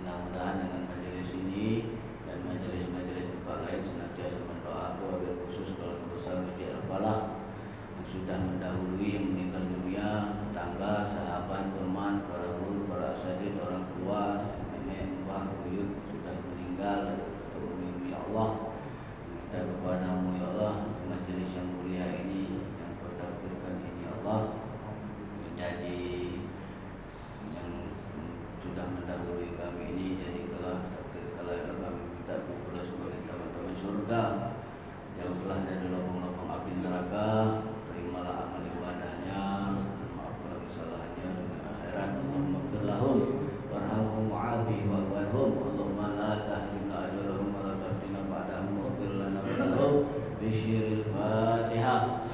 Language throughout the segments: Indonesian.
Mudah-mudahan dengan majelis ini dan majelis-majelis tempat lain mendahului kami ini, jadikanlah takdir kelahiran kami minta pula sebagai teman-teman surga. Jauhlah dari lubang-lubang api neraka, terimalah amal ibadahnya, maafkanlah kesalahannya dunia akhirat. Allahumma ighfir lahum warhamhum wa'afihim wa'fu anhum. Allahumma la tahrimna ajrahum wa la taftina ba'dahum waghfir lana wa lahum bisyiril Fatihah.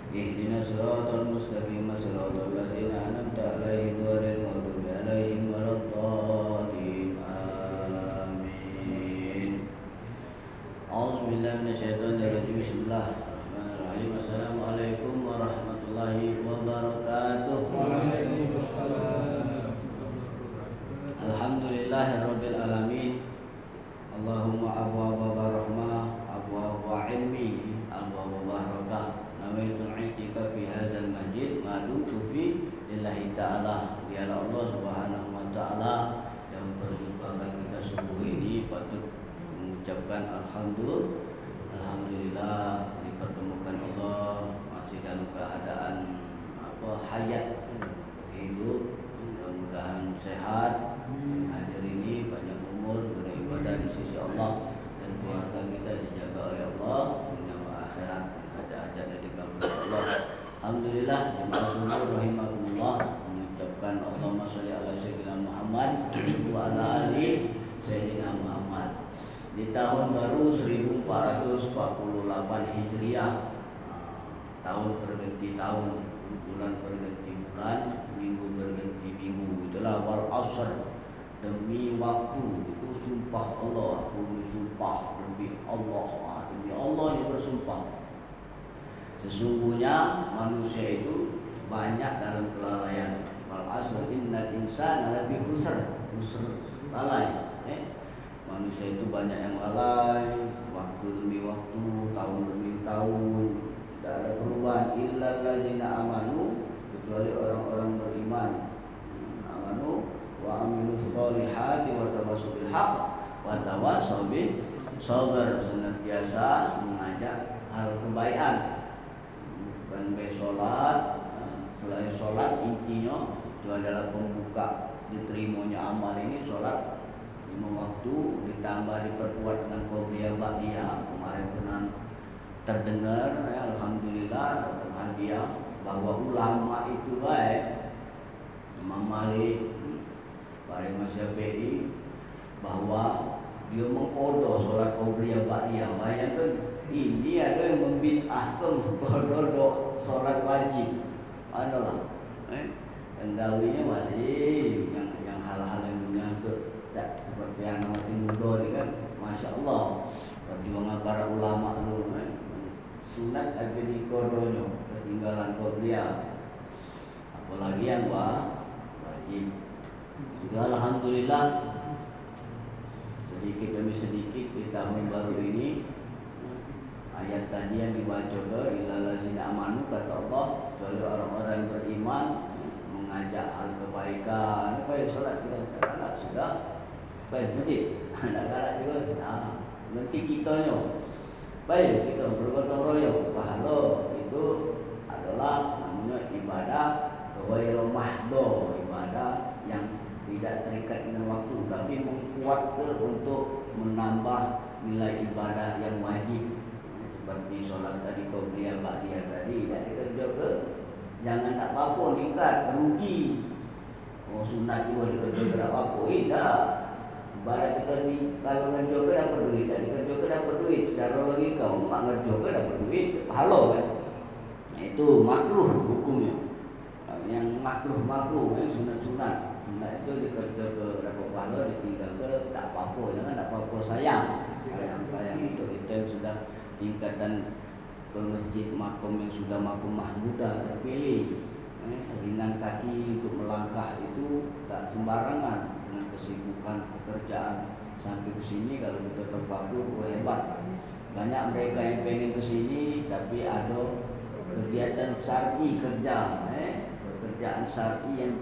Ihdinas siratal mustaqim siratal ladzina an'amta 'alaihim ghairil maghdubi 'alaihim waladdallin. Amin. A'udzu billahi minasyaitonir rajim. Bismillahirrahmanirrahim. Assalamualaikum warahmatullahi wabarakatuh. Waalaikumsalam. Alhamdulillahirabbil alamin. Allahumma abwaaba rahmah, abwaaba ilmi, abwaaba barakah. Nawaitul i'tikaf fi hadzal masjid ma dumtu fi lillahi ta'ala. Dialah Allah Subhanahu wa taala yang berlimpahkan kita subuh ini patut mengucapkan alhamdulillah dipertemukan Allah masih dalam keadaan hayat hidup, mudah-mudahan sehat, hadir ini banyak umur beribadah di sisi Allah dan keluarga kita dijaga oleh Allah dunia wa akhirat, hajat-hajatnya dikabulkan Allah. Alhamdulillah, jemaah subuh rahimakumullah, mengucapkan Allahumma sholli ala sayyidina Muhammad wa ala ali sayyidina Muhammad. Di tahun baru 1448 Hijriah, tahun berganti tahun, bulan berganti bulan, minggu berganti minggu. Itulah wal asr, demi waktu, itu sumpah Allah, aku bersumpah demi Allah, demi Allah yang bersumpah. Sesungguhnya manusia itu banyak dalam kelalaian. Wal asr innal insana lafi khusr, lalai. Manusia itu banyak yang lalai, waktu demi waktu, tahun demi tahun, tidak ada perubahan. Illal ladzina amanu, kecuali orang-orang beriman. Amanu wa amilus solihati wa tawassaw bil haqq wa tawassaw bis sabr, senantiasa mengajak hal kebaikan. Bukan baik sholat, selain sholat intinya itu adalah pembuka diterimanya amal ini sholat 5 waktu, ditambah diperkuat dengan qobliyah ba'diyah. Kemarin pernah terdengar ya, alhamdulillah berbahagia bahwa ulama itu baik, Imam Malik, Pak Imam Syafi'i, bahwa dia mengkodok sholat qobliyah ba'diyah. Bayangkan ini ada yang membid'ahkan kodok sholat wajib. Adalah Endawinya masih yang hal-hal yang menyangkut seperti anak masih muda ini kan, masya Allah, perjuangan para ulama dulu sunat aja di kodonya, ketinggalan qobliyah, apalagi yang wajib. Jadi alhamdulillah sedikit demi sedikit di tahun baru ini ayat tadi yang dibaca ke illal ladzina amanu, kata Allah, kecuali orang-orang yang beriman, mengajak hal kebaikan. Baik salat kita galak sudah, baik masjid tidak galak juga sudah. Nanti kitanya baik kita bergotong royong, pahala itu adalah namanya ibadah ghairu mahdho, ibadah yang tidak terikat dengan waktu, tapi menguatkan untuk menambah nilai ibadah yang wajib. Seperti sholat tadi, qobliyah ba'diyah tadi, tidak dikerja ke, jangan tak apa-apa, nikah, rugi. Oh sunat juga dikerja ke tak apa-apa, tidak. Ibarat kita kalau ngerja ke dapat duit, tak dikerja ke dapat duit. Secara logika, mak ngerja ke dapat duit, pahala kan. Nah, itu makruh hukumnya. Yang makruh, yang sunat-sunat. Sunat itu tingkatan ke masjid makom yang sudah makom mahmudah terpilih. Ringan kaki untuk melangkah itu tak sembarangan dengan kesibukan pekerjaan. Sampai ke sini kalau kita terpaku, hebat. Banyak mereka yang pengen ke sini tapi ada kegiatan syar'i kerja, pekerjaan syar'i yang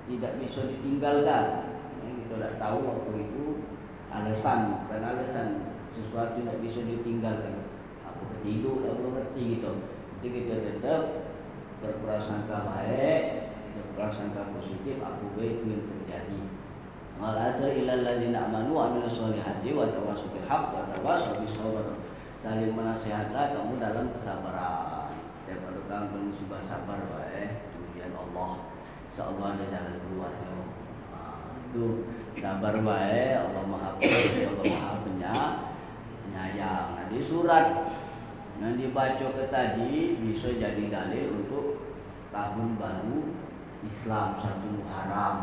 tidak bisa ditinggalkan. Kita tak tahu waktu itu alasan, bukan alasan sesuatu tidak bisa ditinggalkan. Apa ketidur, tak perlu ngerti gitu. Jadi kita tetap berprasangka baik, berprasangka positif, apa baik itu yang terjadi. Wal asri ilal ladzina amanu wa amilus solihati wa tawassaw bil haqq wa tawassaw bis sabr. Saling menasihatlah kamu dalam kesabaran. Setiap ada kamu musibah sabar baik, kemudian Allah insyaallah ada jalan keluarnya. Itu sabar baik, Allah Maha Pengasih, Allah Maha Penyayang. Nah, di surat yang dibaca ke tadi bisa jadi dalil untuk tahun baru Islam 1 Muharram.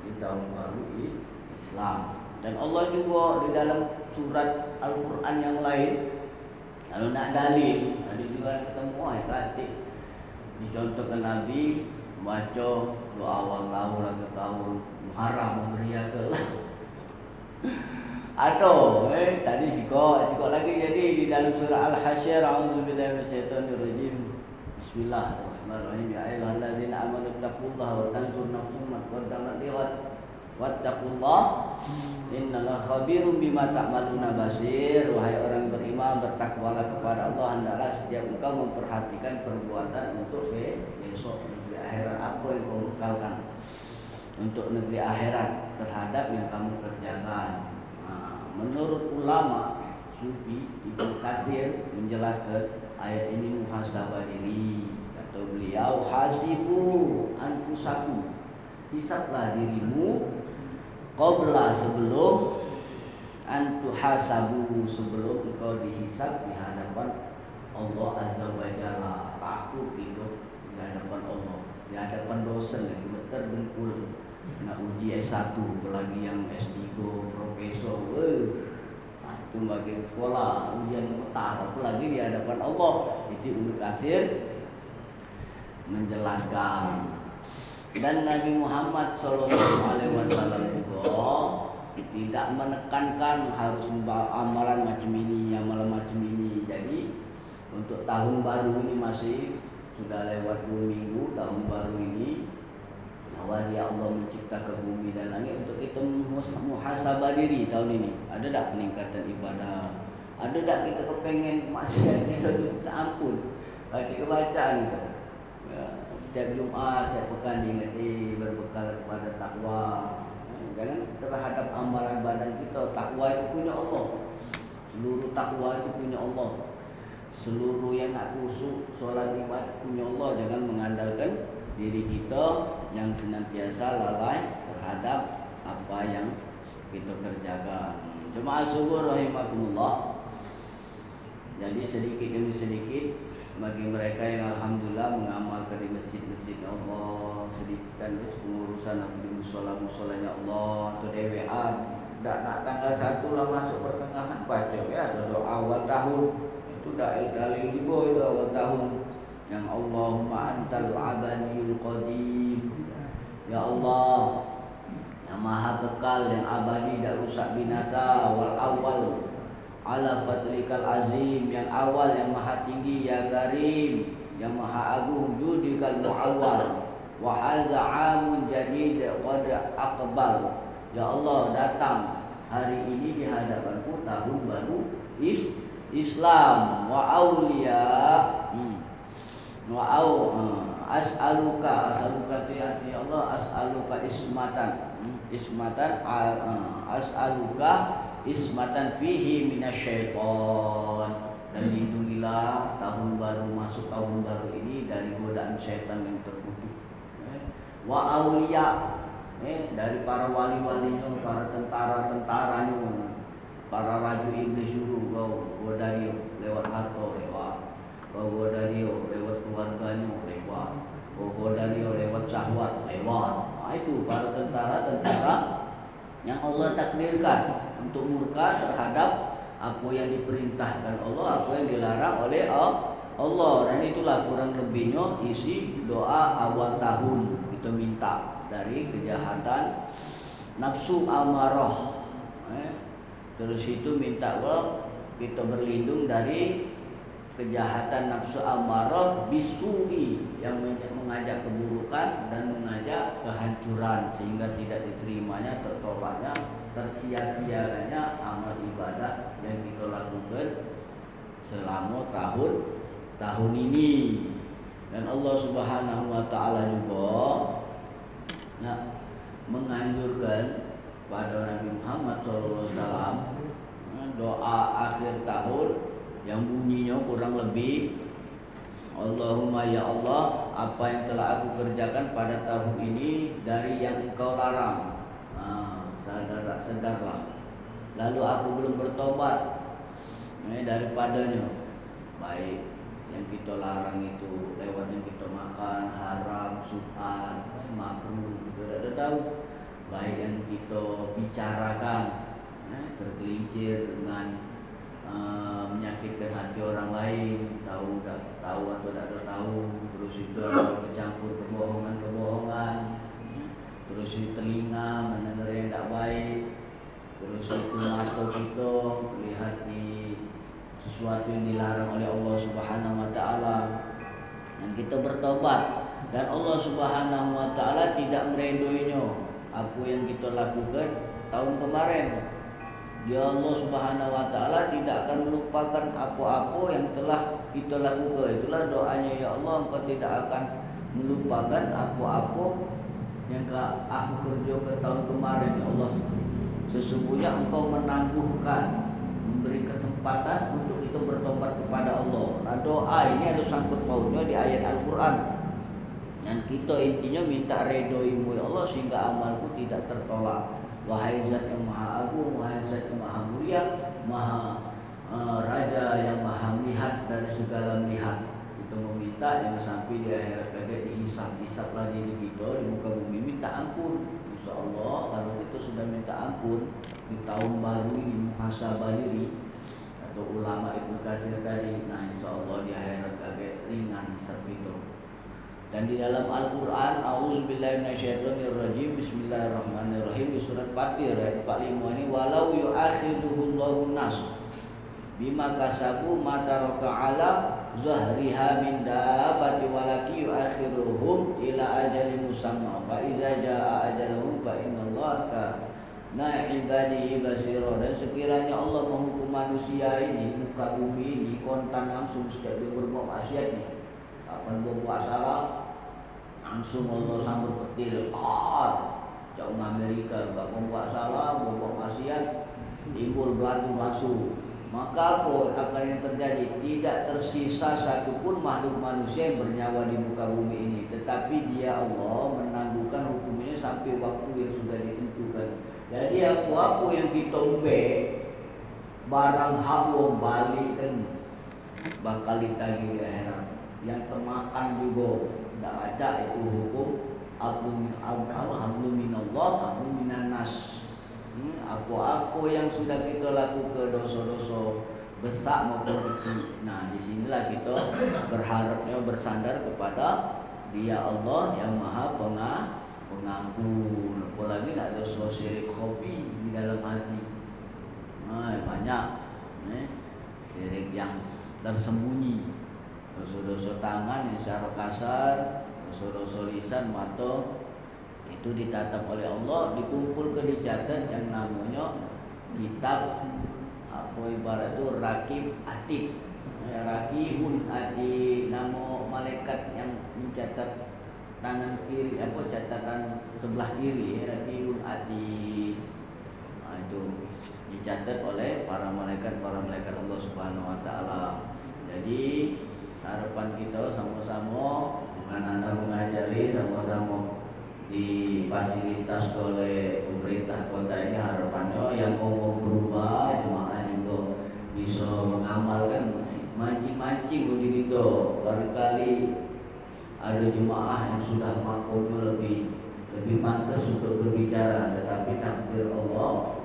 Jadi tahun baru Islam. Dan Allah juga di dalam surat Al-Quran yang lain, kalau nak dalil, tadi juga ketemu katik dicontohkan Nabi baca doa awal tahun ke tahun Muharram memberiakanlah. Aduh, tadi sikok lagi jadi di dalam surah Al-Hasyr, a'udzubillahi minasyaitonirrajim. Bismillahirrahmanirrahim. Ya ayyuhallazina amanu taqullaha wa tanzur nafsum ma qaddamat lighad wattaqullaha innallaha khabirum bima ta'maluna basir. Wahai orang beriman, bertakwalah kepada Allah, hendaklah setiap engkau memperhatikan perbuatan untuk besok negeri akhirat, apa yang kau bekalkan untuk negeri akhirat terhadap yang kamu kerjakan. Menurut ulama Sufi Ibnu Katsir menjelaskan ayat ini muhasabah diri. Kata beliau, hasibu anfusakum, hisablah dirimu qabla sebelum antuhasabu, sebelum engkau dihisab di hadapan Allah Azza wa Jalla. Takut itu di hadapan Allah, di hadapan dosen lagi terbengkul. Nak uji S1, apalagi yang S3, profesor, itu bagian sekolah, ujian utara, apalagi di hadapan Allah. Itu Ibnu Katsir menjelaskan. Dan Nabi Muhammad SAW juga tidak menekankan harus amalan macam ini, amalan macam ini. Jadi untuk tahun baru ini masih sudah lewat 2 minggu, tahun baru ini awal ya Allah menciptakan bumi dan langit untuk kita muhasabah diri tahun ini. Ada tak peningkatan ibadah? Ada tak kita kepengen maksiat kita minta ampun? Kita bacaan itu. Ya, setiap Jumat, setiap pekan diingati berbekal kepada takwa. Jangan terhadap amalan badan kita. Takwa itu punya Allah. Seluruh takwa itu punya Allah. Seluruh yang nak khusyuk, solat ibadah punya Allah. Jangan mengandalkan diri kita yang senantiasa lalai terhadap apa yang kita kerjakan. Jemaah subuh rahimakumullah. Jadi sedikit demi sedikit bagi mereka yang alhamdulillah mengamalkan di masjid-masjid Allah, sedikit dan pengurusan di musola-musolanya Allah atau DWA. Tak tanggal 1 lah masuk pertengahan baca ya, ada doa awal tahun. Itu dalil juga itu awal tahun. Yang Allahumma antal abaniyul qadim, ya Allah yang maha kekal, yang abadi, tak rusak binasa. Wal awal ala fadlikal azim, yang awal, yang maha tinggi, ya karim, yang maha agung, judikal mu'awwal. Wa hadza amun jadid qad aqbal, ya Allah datang hari ini di hadapanku tahun baru Islam. Wa auliya as'aluka itu ya Allah, as'aluka ismatan as'aluka ismatan fihi minasyaiton, dan lindungilah tahun baru, masuk tahun baru ini dari godaan syaitan yang terkutuk. Wa auliya, dari para wali-walinya, para tentara-tentaranya, para raju iblis dulu, kau dari lewat harta lewat, kau dari lewat keluarganya lewat, kau dari lewat syahwat lewat. Nah, itu para tentara-tentara yang Allah takdirkan untuk murka terhadap apa yang diperintahkan Allah, apa yang dilarang oleh Allah. Dan itulah kurang lebihnya isi doa awal tahun. Kita minta dari kejahatan nafsu amarah. Terus itu minta Allah kita berlindung dari kejahatan nafsu amarah bisui yang mengajak keburukan dan mengajak kehancuran, sehingga tidak diterimanya, tertolaknya, tersia-siakannya amal ibadah yang kita lakukan selama tahun ini. Dan Allah Subhanahu wa taala juga menganjurkan pada Nabi Muhammad SAW doa akhir tahun yang bunyinya kurang lebih, Allahumma ya Allah, apa yang telah aku kerjakan pada tahun ini dari yang Engkau larang, sedarlah. Lalu aku belum bertobat daripadanya, baik yang kita larang itu lewat yang kita makan haram, subhan, makruh, kita tidak tahu, baik yang kita bicarakan tergelincir dengan menyakitkan hati orang lain, tahu atau tidak tahu, terus itu bercampur kebohongan, terus itu telinga mendengar yang tidak baik, terus itu mata kita melihat di sesuatu yang dilarang oleh Allah Subhanahu wa taala, dan kita bertobat, dan Allah Subhanahu wa taala tidak meredoinya apa yang kita lakukan tahun kemarin. Ya Allah Subhanahu wa taala tidak akan melupakan apa-apa yang telah kita lakukan. Itulah doanya, ya Allah, Engkau tidak akan melupakan apa-apa yang aku kerjakan tahun kemarin, ya Allah. Sesungguhnya Engkau menangguhkan, memberi kesempatan untuk kita bertobat kepada Allah. Nah, doa ini ada sangkut pautnya di ayat Al-Quran. Dan kita intinya minta ridho-Mu, ya Allah, sehingga amalku tidak tertolak. Wahai Zat yang Maha Agung, wahai Zat yang Maha Mulia, Maha Raja yang Maha melihat dari segala melihat. Kita meminta jangan sampai di akhirat kagak dihisap-hisaplah diri kita di muka bumi, minta ampun. Insya Allah kalau kita sudah minta ampun di tahun baru ini, muhasabah diri, atau ulama Ibnu Katsir tadi, nah insya Allah di akhirat kagak ringan hisap kita. Dan di dalam Al-Quran, A'udzubillahi minasyaitonirrajim, Bismillahirrahmanirrahim, di surat Fatir ayat 45 ini, walau yu'akhiduhullahu nas bima kasabu ma taraka ala zahriha min dabbati walaki yu'akhiruhum ila ajalin musamma fa iza jaa ajaluhum fa innallaha kana ibadihi basira. Dan sekiranya Allah menghukum manusia ini, muka bumi ini, kontan langsung setiap dia berbuat maksiat ini, akan berbuat salah, langsung Allah sambut petir, jauh Amerika, gak membuat salah, berbuat maksiat, timbul batu langsung. Maka apa akan yang terjadi? Tidak tersisa satupun makhluk manusia yang bernyawa di muka bumi ini, tetapi Dia Allah menangguhkan hukumnya sampai waktu yang sudah ditentukan. Jadi apa yang kita umbe, barang hawa balik dan bakal ditagih di akhirat. Yang termakan juga tidak baca itu hukum hablum minallah, hablum minan nas. Apa-apa yang sudah kita lakukan, dosa-dosa besar maupun kecil. Nah, disinilah kita berharapnya bersandar kepada Dia Allah yang Maha Pengampun. Apalagi nak dosa syirik khafi di dalam hati. Nah, banyak syirik yang tersembunyi. Dosa-dosa tangan yang secara kasar, dosa-dosa lisan, mata, itu ditatap oleh Allah, dikumpul ke dicatat yang namanya kitab, apa ibarat itu rakib atid, rakibun atid, nama malaikat yang mencatat tangan kiri, apa catatan sebelah kiri, rakibun atid. Nah, itu dicatat oleh para malaikat Allah Subhanahu wa taala. Jadi harapan kita sama-sama anak-anak mengajari, sama-sama difasilitas oleh pemerintah kota ini, harapannya yang mau berubah jemaah juga bisa mengamalkan, mancing-mancing uji kita. Barangkali ada jemaah yang sudah makomnya lebih pantas untuk berbicara, tetapi takdir Allah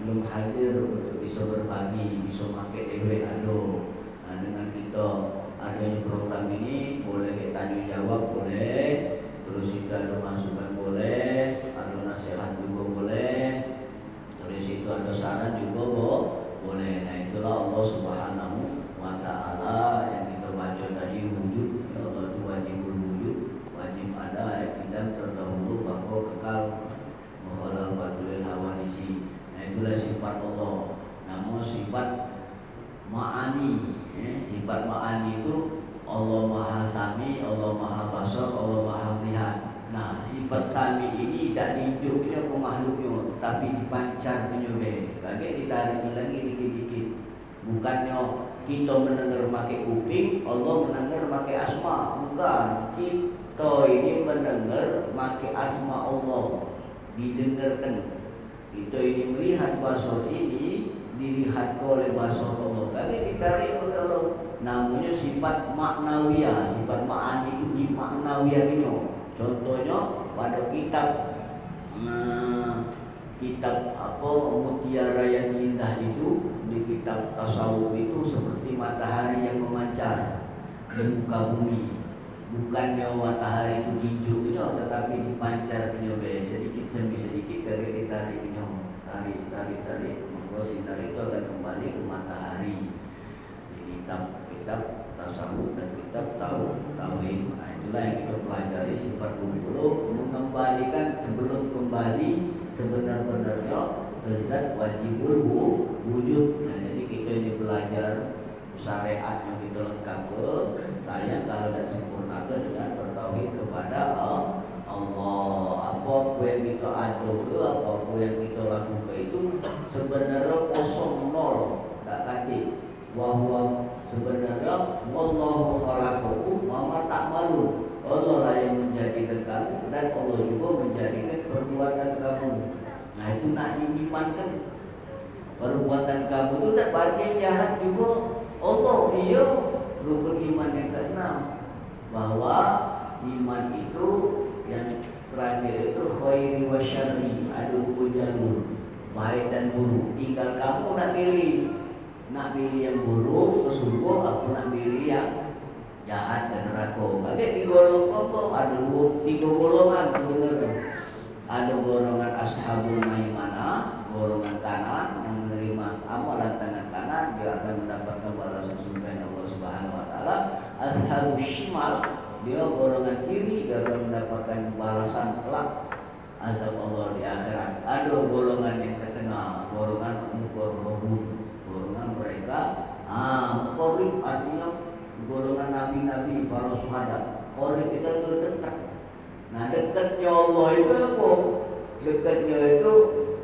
belum hadir untuk bisa berbagi, bisa pakai dewe ado. Nah, dengan kita adanya program ini boleh kita tanya jawab boleh, terus itu ada masukan boleh, ada nasihat juga boleh, terus itu ada saran juga boleh. Nah itulah Allah Subhanahu wa Ta'ala yang kita baca tadi wujud. Ya Allah itu wajibul wujud, wajib ada kita terdahulu bahwa kekal mukhalal badulil hawadisi. Nah itulah sifat Allah. Namun sifat ma'ani, sifat ma'ani itu Allah Maha Sami, Allah Maha Basar, Allah Maha Melihat. Nah sifat Sami ini tidak diunjuknya ke makhluknya, tapi dipancar penyudah. Kaget ditarik lagi dikit-dikit. Bukannya kita mendengar pakai kuping, Allah mendengar pakai asma. Bukan, kita ini mendengar pakai asma Allah, didengarkan. Kita ini melihat basar ini dilihat oleh basar Allah. Kaget ditarik oleh Allah. Namanya sifat maknawiyah. Sifat ma'ani itu di maknawiyahnya. Contohnya pada kitab Mutiara yang Indah itu, di kitab tasawuf itu seperti matahari yang memancar di muka bumi. Bukannya matahari itu hijaunya, tetapi dipancar sedikit demi sedikit dari ditariknya, tarik. Maka sinar itu akan kembali ke matahari. Di kitab tasawuf dan kitab tauhid. Nah, itulah yang kita pelajari sifat guru mengembalikan sebelum kembali sebenar-benarnya zat wajibul wujud. Nah, jadi kita ini belajar syariat yang kita lengkap. Sayang kalau tidak sempurna dengan bertauhid kepada Allah. Apa yang kita adu, apa yang kita lakukan itu sebenarnya kosong nol, tak kati. Wahwa sebenarnya wallahu khalaqakum wa ma ta'malun. Allah lah yang menjadikan kamu dan Allah juga menjadikan perbuatan kamu. Nah itu nak diimankan. Perbuatan kamu itu tak bagian jahat juga Allah. Iya, rukun iman yang keenam, bahwa iman itu yang terakhir itu khairi wa syarri, ada jalur baik dan buruk. Tinggal kamu nak pilih yang buruk ke surga, aku nak pilih yang jahat dan neraka. Kaget digolong-golong, ada tiga golongan sebenarnya. Ada golongan ashabul maimanah, golongan kanan yang menerima amalan tangan kanan, dia akan mendapatkan balasan surga Allah Subhanahu wa Ta'ala. Ashabul shimal, dia golongan kiri, dia akan mendapatkan balasan kelak azab Allah di akhirat. Ada golongan yang ke tengah, golongan muqarrabun, golongan mereka muqarrib artinya golongan nabi-nabi, para syuhada. Orang kita itu dekat. Nah dekatnya Allah itu apa? Dekatnya itu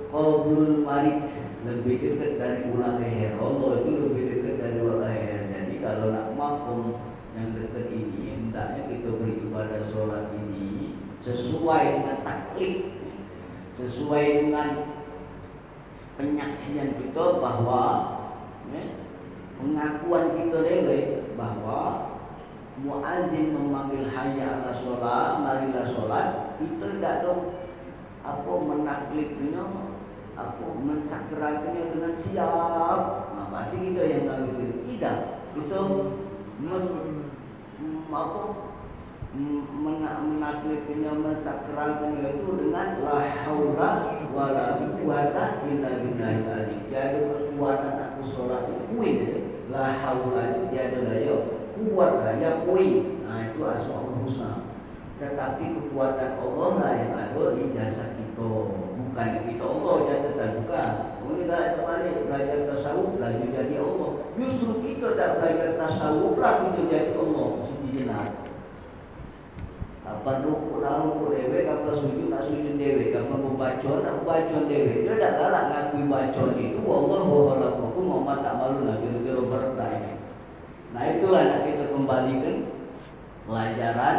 qablul marid, lebih dekat dari ulang leher. Allah itu lebih dekat dari ulang leher. Jadi kalau nak makom yang dekat ini, hendaknya kita beribadah sholat ini sesuai dengan taklid, sesuai dengan penyaksian kita bahwa pengakuan kita dewe bahwa muazin memanggil hayya ala sholat, marilah sholat, itu tidak dong menaklidnya, mensakralkannya dengan siap. Nah, berarti kita yang tahu tidak, itu menaklidnya, mensakralkannya itu dengan la haula wala quwata illa billahil azim. Jadi kekuatan aku sholat itu kuat, la haula itu tiada daya, kuat daya kuat. Nah itu asmaul husna. Tetapi kekuatan Allah lah yang ada di jasad kita, bukan kita Allah catatan, bukan. Kita kembali belajar tasawuf lagi jadi Allah. Justru kita tak belajar tasawuf lah kita jadi Allah. Siti jenak. Kapan rukuk dewe, kapan sujud dewe, kapan membaca dewe. Dia tak galak ngakui baca itu. Wallahu khalaqakum wa ma ta'malun, kira-kira berat ini. Nah itulah nak kita kembalikan pelajaran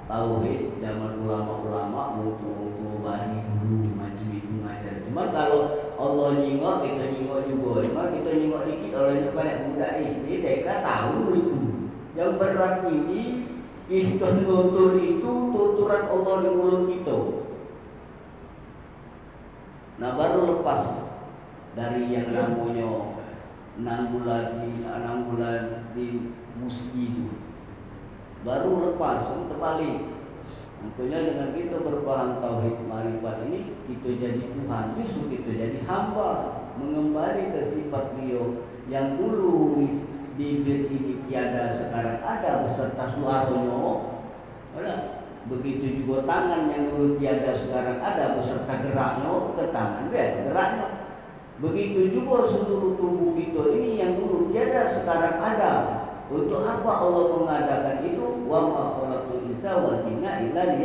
tauhid zaman ulama-ulama, mutu bani dulu macam itu ngajar. Cuma kalau Allah nyingok, kita nyingok juga. Cuma kita nyingok dikit, orangnya banyak budak SD, mereka tahu itu. Yang berat ini kita tutur itu tuturan Allah di mulut kita. Nah baru lepas dari yang namanya 6 bulan di musji itu, baru lepas terbalik. Makanya dengan kita berpaham tauhid ma'rifat ini, kita jadi Tuhan, justru kita jadi hamba, mengembali ke sifat beliau yang dulu bibir ini tiada sekarang ada beserta suaranya. Begitu juga tangan yang dulu tiada sekarang ada beserta geraknya ke tangan, geraknya. Begitu juga seluruh tubuh kita ini yang dulu tiada sekarang ada. Untuk apa Allah mengadakan itu? Wa ma khalaqtul insa wal jinna illa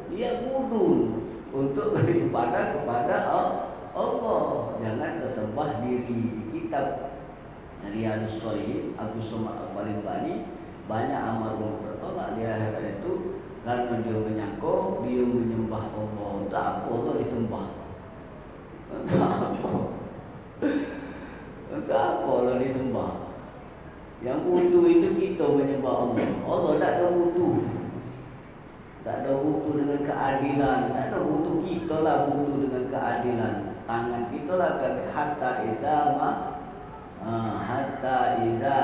liya'budun. Untuk beribadah kepada Allah. Jangan tersembah diri. Di kitab Riyadhus Shalihin Abu Somad Al-Faribani banyak amal yang tertolak di akhirat itu karena dia menyangka dia menyembah Allah. Untuk apa Allah disembah? Untuk apa? Untuk apa Allah disembah? Yang butuh itu kita menyembah Allah. Allah tak ada butuh. Tak ada butuh dengan keadilan. Tak ada butuh, kita lah butuh dengan keadilan. Tangan kita lah hatta iza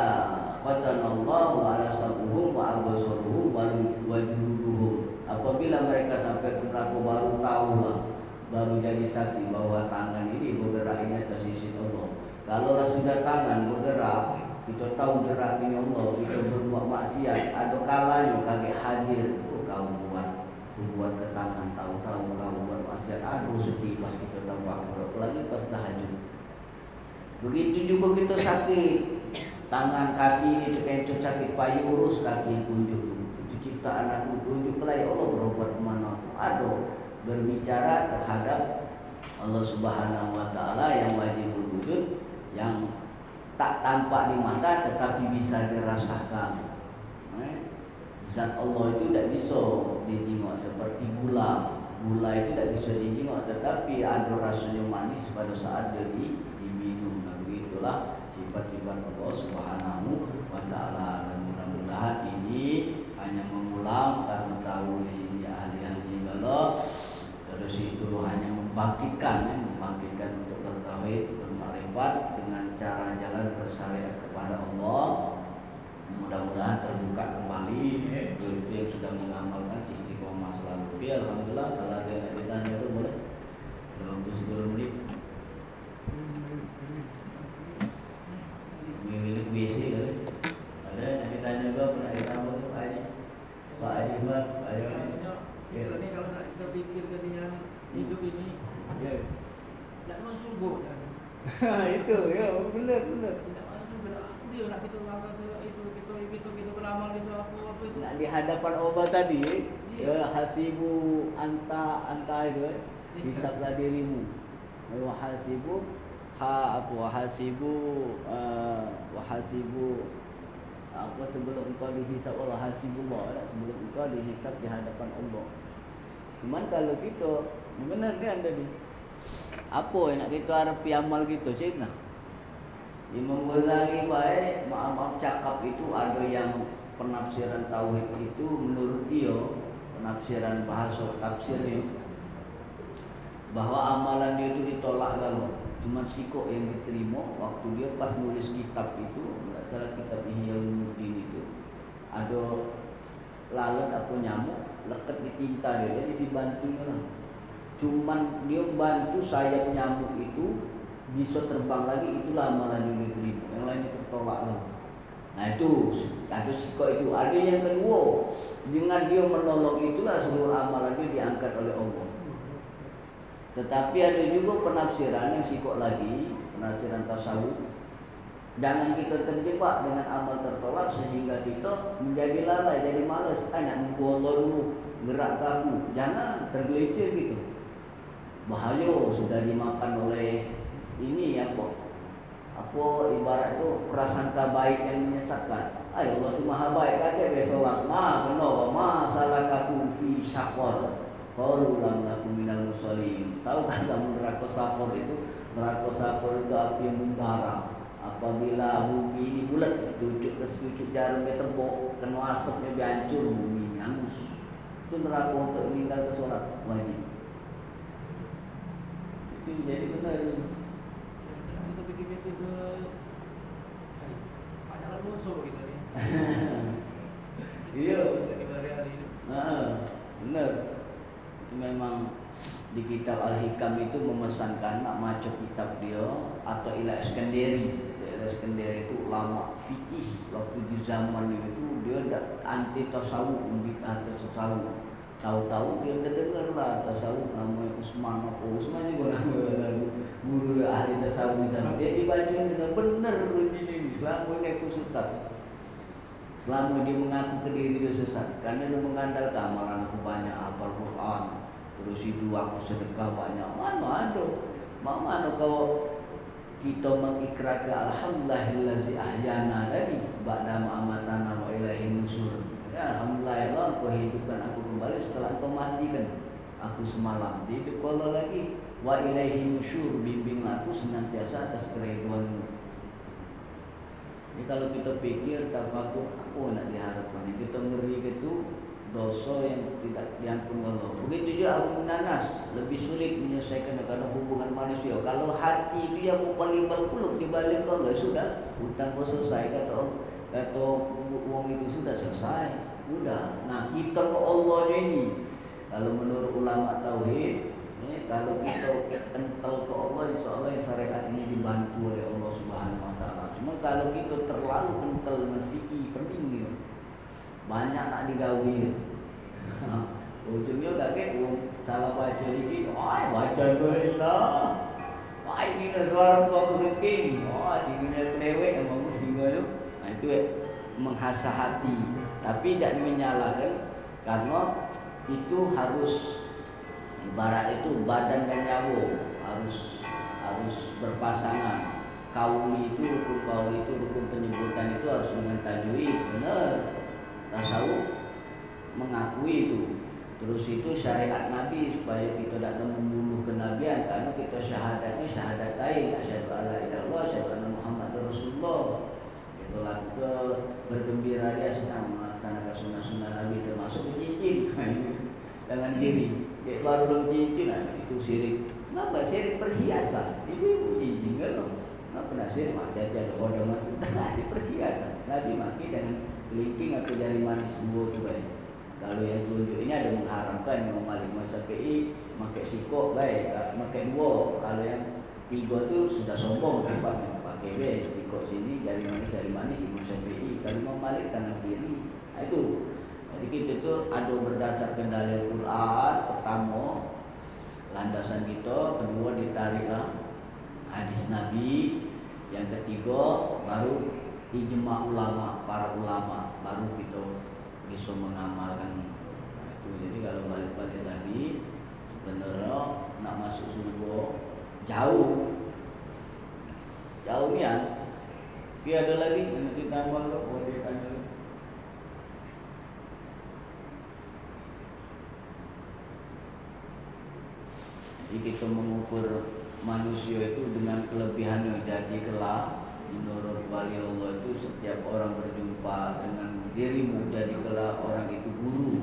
qatanallahu ala sab'uhum wa absaruhum wa juluduhum. Apabila mereka sampai ke neraka baru tahulah, baru jadi saksi bahwa tangan ini bergerak ini atas izin Allah. Kalau sudah tangan bergerak, kita tahu gerak ini Allah, kita berbuat maksiat, ada kalanya kaget hadir. Kau buat ke tangan, tahu-tahu kau buat maksiat, aduh sedih pas kita tahu apalagi pas tahajud. Begitu juga kita sakit, tangan kaki ini terkencot sakit, payu urus kaki yang kunjuk. Itu ciptaan aku kunjuk lah, ya Allah berobat kemana? Aduh, berbicara terhadap Allah Subhanahu Wa Taala yang wajib berwujud, yang tak tampak di mata tetapi bisa dirasakan. Zat Allah itu tidak bisa dijenguk seperti gula. Gula itu tidak bisa dijenguk, tetapi ada rasanya manis pada saat dia diminum. Nah, begitulah sifat-sifat Allah Subhanahu Wa Taala. Dan mudah-mudahan ini hanya mengulang karena tahu di sini ahli-ahli Allah. Terus itu hanya membangkitkan untuk bertauhid, bermakrifat dengan cara jalan bersyariat kepada Allah. Mudah-mudahan terbuka kembali itu yang sudah mengamalkan istiqomah selalu. Alhamdulillah, kalau ada yang ditanya itu boleh. Dalam 10 menit. Milik WC kali. Ada yang ditanya juga pernah ditanya Pak Haji. Pak Haji Pak, ayo. Ini kalau kita pikir dengan hidup ini, ya, tidak masuk subuh kan? Itu ya benar. Tidak masuk dia nak itu beramal itu apa itu? Nah, di hadapan Allah tadi, ya hasibu anta itu, hisablah dirimu. Wahasibu apa sebelum engkau dihisab Allah, hasibullah, sebelum engkau dihisab di hadapan Allah. Cuman kalau kita benar kan tadi, apa yang nak kita harap amal kita cina? Imam Ghazali baik, maaf cakap itu ada yang penafsiran tauhid itu menurut dia, penafsiran bahasa tafsirnya, bahwa amalan dia itu ditolak lalu. Cuma sikok yang diterima waktu dia pas nulis kitab itu, enggak salah kitab Ihya Ulumuddin itu, ada lalat atau nyamuk leket di tinta dia, jadi dibantu lah. Cuman dia bantu sayap nyamuk itu bisa terbang lagi, itulah amalan yang diterima. Yang lain itu tertolak lah. Nah itu ada sikok itu. Ada yang kedua, dengan dia menolong itulah seluruh amalan dia diangkat oleh Allah. Tetapi ada juga penafsiran yang sikok lagi, penafsiran tasawuf. Jangan kita terjebak dengan amal tertolak sehingga kita menjadi lalai, jadi malas. Nak nunggu Allah dulu, gerak kaku. Jangan tergelincir gitu. Bahaya, sudah dimakan oleh ini apa ibarat tu prasangka baik yang menyesatkan. Ayo Allah tu maha baik kata besolah. Kenapa masalah kaku fi syaqar. Qalu lam nakum minal musallin. Tahu kan dalam neraka syaqar itu? Neraka syaqar itu api yang membara. Apabila bumi ini bulat, cucuk jarum dia tembok, kena asapnya biancur bumi hangus. Itu neraka untuk meninggal ke solat wajib. Itu jadi benar. pikir-pikir ke pacaran musuh gitu nih. Iya. Di hari-hari ini. Benar. Itu memang di kitab Al-Hikam itu memesankan nak maca kitab dia atau Ila Iskandari. Ila Iskandari itu ulama fikih waktu di zaman itu dia anti tasawuf, bid'ah tasawuf. Tahu-tahu dia terdengar lah tasawuf namanya Usman juga nama guru ahli tasawuf di sana. Dia dibaca dengan benar ini selama ini aku sesat. Selama dia mengaku ke diri dia sesat, karena dia mengandalkan amalan aku banyak, hafal Quran, terus itu aku sedekah banyak. Mana kalau kita mengikrarkan alhamdulillahillazi ahyana tadi, ba'da ma'amatana wa ilaihin nusur. Ya, alhamdulillah ya Allah, kau hidupkan aku kembali setelah kau matikan aku semalam. Dihidup Allah lagi, wa ilaihin nusur, bimbinglah aku senantiasa atas keriduanmu. Jadi kalau kita pikir tafakur apa nak diharapkan, kita ngeri gitu dosa yang tidak diampuni Allah. Begitu juga Abu Nanas lebih sulit menyelesaikan karena hubungan manusia. Kalau hati itu yang muqallibal qulub dibalik Allah sudah hutang kau selesai kata uang itu sudah selesai. Udah. Nah kita ke Allah ini kalau menurut ulama tauhid, kalau kita kental ke Allah, insya Allah syariat ini dibantu oleh Allah Subhanahu Wa Taala. Cuma kalau kita terlalu kental dengan fikih penting gitu, banyak nak digawi gitu. Ujungnya kaget, salah baca dikit, baca doa, ini dah suara tua keking, sini dah kelewek yang bagus singa tu. Nah itu menghasah hati, tapi tidak menyalahkan karena itu harus ibarat itu badan dan nyawa harus berpasangan. Kauli itu rukun penyebutan itu harus dengan tajwid, benar. Tasawuf mengakui itu. Terus itu syariat Nabi supaya kita tidak membunuh kenabian, karena kita syahadatnya syahadatain asyhadu alla ilaha illallah asyhadu anna muhammadar rasulullah. Itulah kita bergembira dia sedang melaksanakan sunnah-sunnah Nabi termasuk cincin dengan diri. Dia baru cincin itu syirik. Kenapa syirik perhiasan? Ibu cincin kan? Kenapa nak syirik? Jajan khodamat di perhiasan. Nabi maki dengan kelingking atau jari manis dua tu baik. Kalau yang telunjuk ini ada mengharamkan Imam Malik Syafi'i pakai sikok baik, pakai dua. Kalau yang tiga tu sudah sombong sifatnya, pakai baik sikok sini jari manis Imam Syafi'i. Kalau Imam Malik tangan kiri. Itu. Jadi kita tu ada berdasarkan dalil Quran pertama, landasan kita, kedua ditariklah hadis Nabi, yang ketiga baru ijma ulama, para ulama, baru kita bisa mengamalkan itu. Jadi kalau balik tadi sebenarnya nak masuk surga jauh ni kan. Tapi ada lagi nanti tambah boleh tanya. Jadi kita mengukur manusia itu dengan kelebihannya. Jadi kelak menurut wali Allah itu setiap orang berjumpa dengan dirimu, jadi kelak orang itu guru.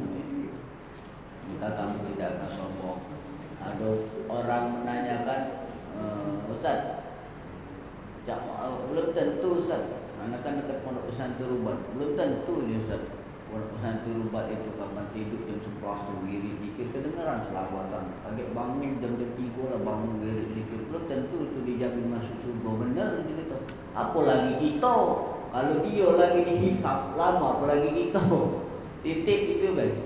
Maka kamu tidak akan sombong. Ada orang menanyakan, Ustaz, belum tentu Ustaz, anak kan dekat pondok pesantren Rubat, belum tentu ni Ustaz. Pondok pesantren Rubat itu kapan tidur jam 11 wirid zikir kedengaran selawatan. Agak bangun jam 3 lah bangun wirid zikir. Belum tentu itu dijamin masuk surga. Benar gitu. Apalagi kita, kalau dia lagi dihisap lama, apalagi kita. Titik itu baik.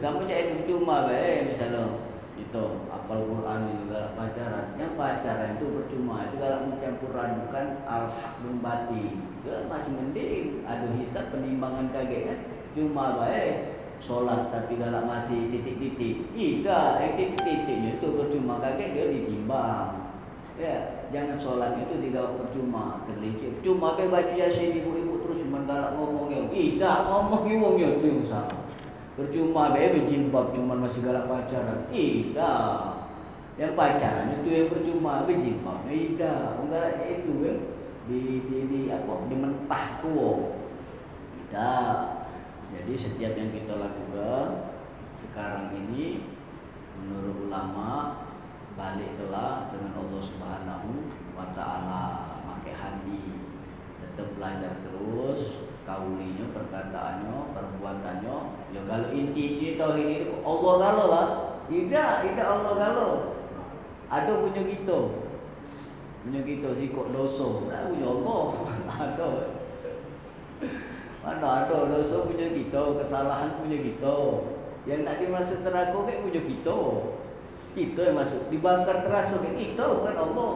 Sama macam itu cuma baik misalnya itu apal Quran juga pacaran. Yang pacaran itu percuma. Itu kalau mencampur adukan al-haq dan batin. Itu masih mending. Ada hisap penimbangan kaget kan. Cuma baik solat tapi kalau masih titik-titik. Tidak, titik-titiknya itu percuma kaget dia ditimbang. Ya, jangan solatnya itu tidak percuma, terlincir. Cuma baca Yasin ibu-ibu terus cuma galak ngomongnya. Tidak, ngomongnya itu yang salah. Percuma berjilbab cuma masih galak pacaran. Tidak. Yang pacaran itu yang percuma, berjilbab. Tidak, enggak itu kan dimentah tua. Tidak. Jadi setiap yang kita lakukan sekarang ini menurut ulama baliklah dengan Allah Subhanahu wa ta'ala pakai hati, tetap belajar terus kaulinya, perkataannya, perbuatannya. Ya kalau inti tauhid itu Allah galo lah, tidak Allah galo. Ada punya kita sih kok dosa, tak punya Allah. Ada. Mana ada dosa punya kita, kesalahan punya kita. Yang nak dimasuk neraka kan punya kita. Kita yang masuk dibakar terasa kan kita, bukan Allah.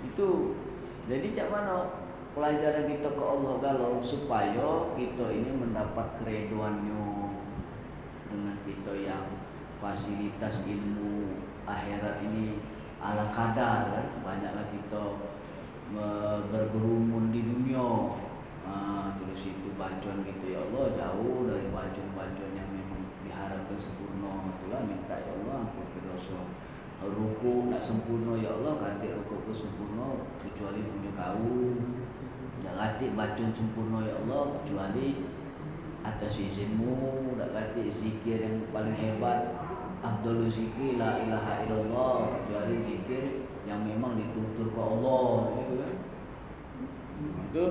Itu. Jadi cak mana pelajaran kita ke Allah galau supaya kita ini mendapat keredoannya dengan kita yang fasilitas ilmu akhirat ini ala kadar kan. Banyaklah kita bergerumun di dunia. Terus itu bacaan gitu ya Allah jauh dari bacaan-bacaan yang memang diharapkan sempurna. Itulah minta ya Allah ampun dosa. Ruku tak sempurna ya Allah, ganti ruku ke sempurna kecuali punya kau. Tak ganti bacaan sempurna ya Allah kecuali atas izinmu. Tak ganti zikir yang paling hebat, afdhalul zikri la ilaha illallah, kecuali zikir yang memang ditutur ke Allah. Itu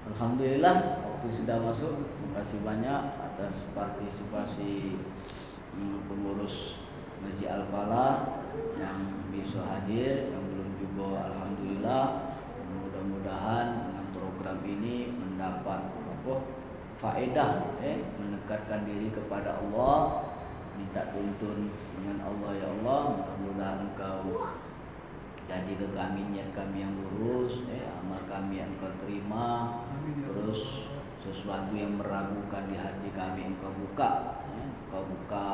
alhamdulillah waktu sudah masuk. Terima kasih banyak atas partisipasi pengurus Masjid Al-Falah yang bisa hadir, yang belum juga alhamdulillah. Mudah-mudahan dengan program ini mendapat faedah, mendekatkan diri kepada Allah, minta tuntun dengan Allah ya Allah. Mudah-mudahan engkau jadikan kami, niat kami yang lurus, amal kami yang engkau terima. Terus sesuatu yang meragukan di hati kami engkau buka, engkau buka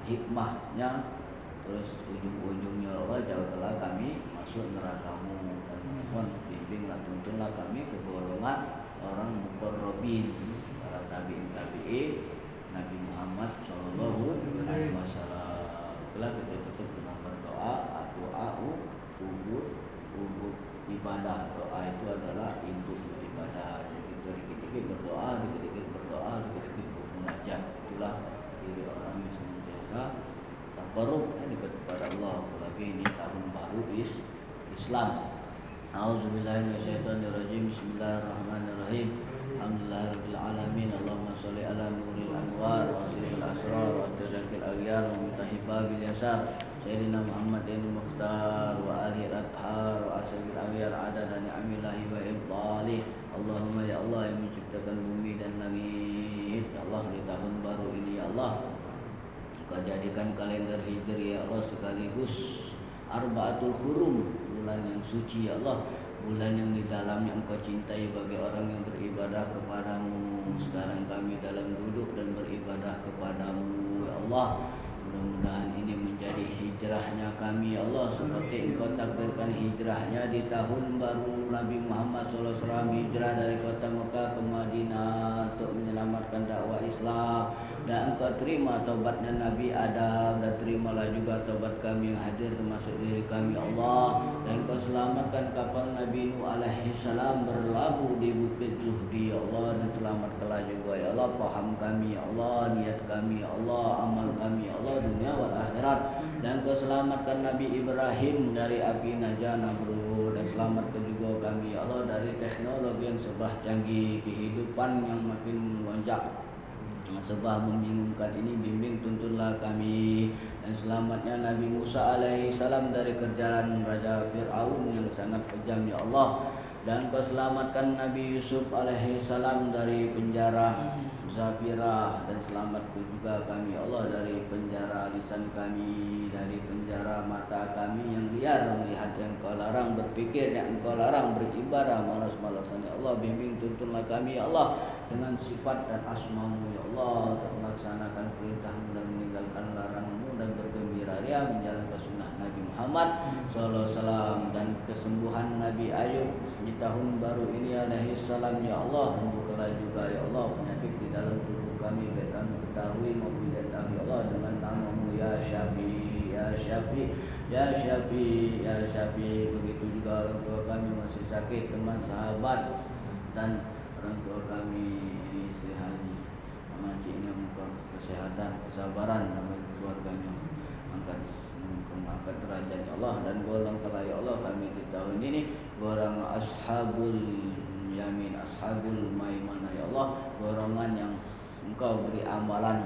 hikmahnya. Terus ujung-ujungnya Allah jauhkanlah kami masuk neraka-Mu, dan mohon bimbinglah, tuntunlah kami ke golongan orang muqarrabin, para tabi'in Nabi Muhammad sallallahu alaihi wasallam. Itulah kita tutup dengan berdoa. Ubud ibadah. Doa itu adalah induk ibadah. Jadi dikit-dikit berdoa, dikit-dikit bermunajat. Itulah ciri orang yang senantiasa taqarrub dekat kepada Allah. Apalagi ini tahun baru Islam. A'udzubillahi minasyaitonirrajim. Bismillahirrahmanirrahim. Alhamdulillahirabbil alamin. Allahumma shalli ala nuril anwar wa sirril asrar wa tadakil aghyar wa mutahibabil yasar Sayyidina Muhammadin Mukhtar wa alihi al-athhar wa ashabil aghyar adada ni'amillahi wa ibdalih. Allahumma ya Allah yang menciptakan bumi dan langit, ya Allah, di tahun baru ini ya Allah Kau jadikan kalender Hijri ya Allah sekaligus Arba'atul Hurum, bulan yang suci ya Allah, bulan yang di dalamnya Engkau cintai bagi orang yang beribadah kepadamu. Sekarang kami dalam duduk dan beribadah kepadamu ya Allah. Mudah-mudahan ini menjadi hijrahnya kami ya Allah, seperti Engkau takdirkan hijrahnya di tahun baru Nabi Muhammad SAW, hijrah dari kota Mekah ke Madinah untuk menyelamatkan dakwah Islam. Dan Engkau terima taubatnya Nabi Adam, dan terimalah juga taubat kami yang hadir termasuk diri kami ya Allah. Dan Engkau selamatkan kapal Nabi Nuh alaihi salam berlabuh di Bukit Zuhdi ya Allah, dan selamatkanlah juga ya Allah paham kami ya Allah, niat kami ya Allah, amal kami ya Allah dunia wal akhirat. Dan Kau selamatkan Nabi Ibrahim dari api Najah Namrud, dan selamatkan juga kami ya Allah dari teknologi yang serba canggih, kehidupan yang makin melonjak sebab membingungkan ini. Bimbing tuntunlah kami. Dan selamatnya Nabi Musa alaihi salam dari kerjaan Raja Fir'aun yang sangat kejam ya Allah. Dan Kau selamatkan Nabi Yusuf alaihi salam dari penjara Zafirah, dan selamatkan juga kami ya Allah dari penjara lisan kami, dari penjara mata kami yang liar melihat yang Kau larang, berpikir yang Engkau larang, beribadah malas-malasan ya Allah. Bimbing tuntunlah kami ya Allah dengan sifat dan asma-Mu ya Allah, untuk melaksanakan perintah-Mu dan meninggalkan larangan-Mu, dan bergembira ria menjalankan sunnah Nabi Muhammad sallallahu alaihi wasallam. Dan kesembuhan Nabi Ayub di tahun baru ini alaihi salam ya Allah, sembuhkanlah juga ya Allah penyakit di dalam tubuh kami, baik kami ketahui maupun tidak tahu ya Allah, dengan nama-Mu ya Syafi, ya Syafi, ya Syafi, ya Syafi. Begitu juga orang tua kami masih sakit, teman sahabat dan orang tua kami istri Haji Makcik ini, muka kesehatan, kesabaran dan keluarganya, angkat derajat ya Allah, dan golongkanlah ya Allah kami kami di tahun ini, golongan ashabul yamin, ashabul maimanah ya Allah, golongan yang Engkau beri amalan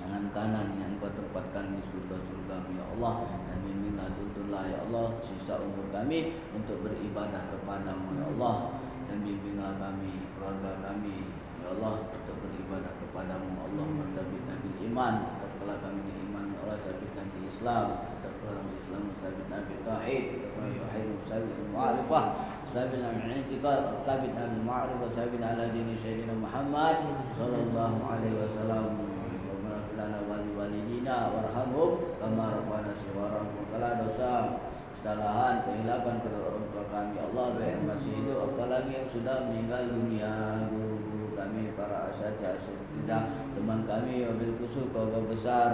tangan kanan yang Engkau tempatkan di surga-surga ya Allah, dan bimbinglah tuntunlah ya Allah sisa umur kami untuk beribadah kepadamu ya Allah, dan bimbinglah kami, keluarga kami ya Allah untuk beribadah kepadamu Allah, mentabitna bil iman, tetaplah kami di iman ya Allah, sabitna bil Islam, tetaplah kami Islam, sabitna bil tauhid, tetaplah tauhid, sabitna bil ma'rifah, sabitna bil i'tiqad, sabitna bil ma'rifah, sabitna ala dini sayyidina Muhammad sallallahu alaihi wasallam. Lana wali walidina warhamhum kama rabbana shighara. Kalau dosa, kesalahan, kehilapan kedua orang tua kami Allah, baik yang masih hidup apalagi yang sudah meninggal dunia, guru-guru kami, para asatidz, teman kami, wabil khusus keluarga besar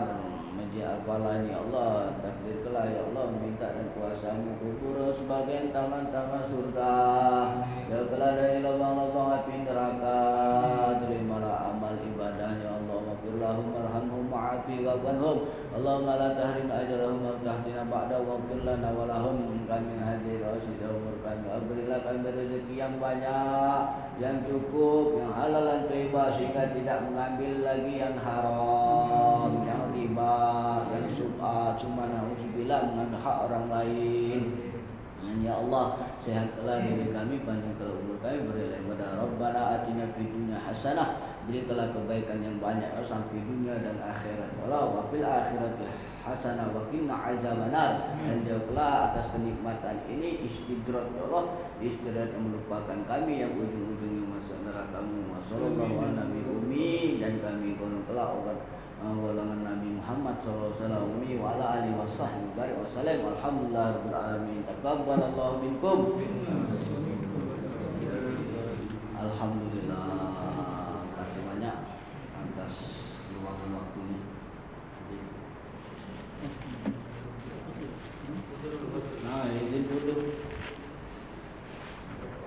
Masjid Al-Falah ini Allah, takdir kelak ya Allah, minta dan kuasamu kubur sebagian taman-taman surga, jauhkanlah dari lubang-lubang api neraka, terimalah amal ibadahnya Allah, maghfirlahum warhamhum wa'afi wa'anhum, Allahumma la tahrim ajrahum wa tahdina ba'da waghfir lana wa lahum. Kami hadir sisa umur kami, berilah kami rezeki yang banyak, yang cukup, yang halal dan thayyibah, sehingga tidak mengambil lagi yang haram, yang riba, yang subhat, cuma na'udzubillah mengambil hak orang lain. Dan ya Allah, sehatkanlah diri kami, panjangkanlah umur kami, berilah kepada Rabbana atina fid dunya hasanah, berikanlah kebaikan yang banyak sampai dunia dan akhirat. Walau wa fil akhirati hasanah wa qina azabannar. Dan jauhkanlah atas kenikmatan ini istidrat ya Allah, istidrat yang melupakan kami yang ujung-ujungnya masuk neraka-Mu. Wassallallahu ala nabi ummi, dan kami golonglah golongan Nabi Muhammad sallallahu alaihi wa ala alihi wasallam. Alhamdulillah rabbil alamin. Taqabbalallahu minkum. Alhamdulillah. Terima kasih banyak atas luangkan waktunya.